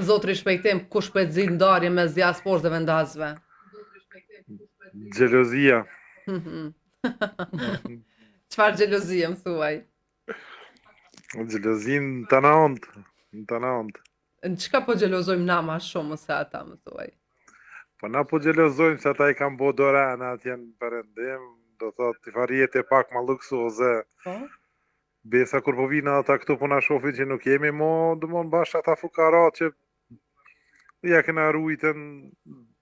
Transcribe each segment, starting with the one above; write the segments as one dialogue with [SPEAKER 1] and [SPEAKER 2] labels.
[SPEAKER 1] Zotri shpejtim, kush po e nxit ndarje mes diasporës dhe vendasve?
[SPEAKER 2] Xhelozia.
[SPEAKER 1] Çfarë xhelozie më thuaj?
[SPEAKER 2] Xhelozin të na ond. Të na ond.
[SPEAKER 1] Në çka po xhelozojmë na ma shumë se ata më thuaj?
[SPEAKER 2] Po na po xhelozojmë se ata I kanë bo dorana atje në perëndim, do thot të farjet e pak ma luksoze.
[SPEAKER 1] Po?
[SPEAKER 2] Besa kur po vina ata këtu po na shohin që nuk jemi mo, domon bash ata fukarat që ja kena rujtën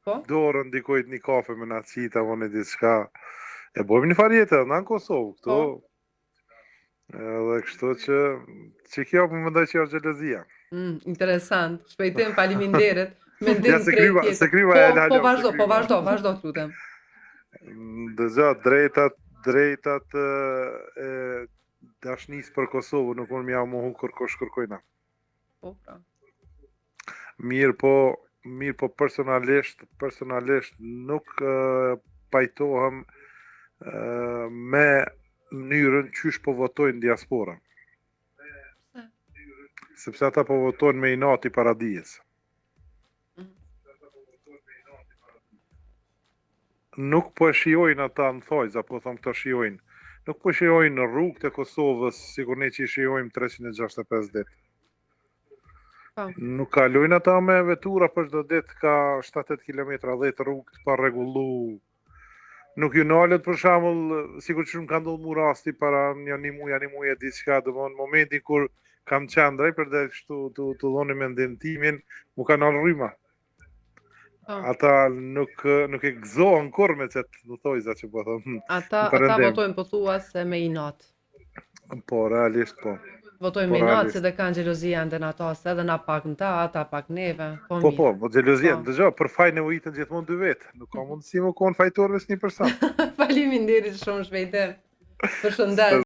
[SPEAKER 1] Po?
[SPEAKER 2] dorën dikojt një kafe me na cita apo në diçka. E bojmë një farjetë na në Kosovë këtu. Edhe kështu që kjo po mendoj që është xhelozia.
[SPEAKER 1] Interesant. Shpejtim, faleminderit. Mendim
[SPEAKER 2] Ja, se kryva e lalo.
[SPEAKER 1] Po vazhdo, të lutem.
[SPEAKER 2] Dëgja, drejtat e dashnisë për Kosovë nuk mund m'ja mohu kërkosh kërkojna.
[SPEAKER 1] Po, pra.
[SPEAKER 2] Mirë po personalisht nuk pajtohem me mënyrën qysh po votojnë diaspora. Sepse ata po votojnë me inati paradijes. Nuk po e shijojnë ata në thojza, po thëmë këto shijojnë. Nuk po shijojnë në rrugët e Kosovës, sikur ne që I shijojmë 365 ditë. Nuk kalojnë ata me vetura për çdo ditë ka 7-8 kilometra 10 rrugë të parregullu. Nuk ju nalet për shembull, sikur që më ka ndodhur mu rasti para një muaj diçka, domthon momentin kur kam qenë drejt për dhe kështu të dhoni mendim timin, mu ka nalë rryma. Ata nuk e gëzohen kur me qëtë thojza që po thëmë.
[SPEAKER 1] Ata votojnë pothuajse me inat.
[SPEAKER 2] Po, realisht po.
[SPEAKER 1] Votojnë me inat se dhe kanë xhelozia ndën ata, se edhe na pak në ta, ata pak neve.
[SPEAKER 2] Po, xhelozia, dëgjoj, për faj nevojitën gjithmonë dy vetë. Nuk ka mundësi më konë fajtorëve s'ni person.
[SPEAKER 1] Faleminderit shumë shpejtim. Përshëndes.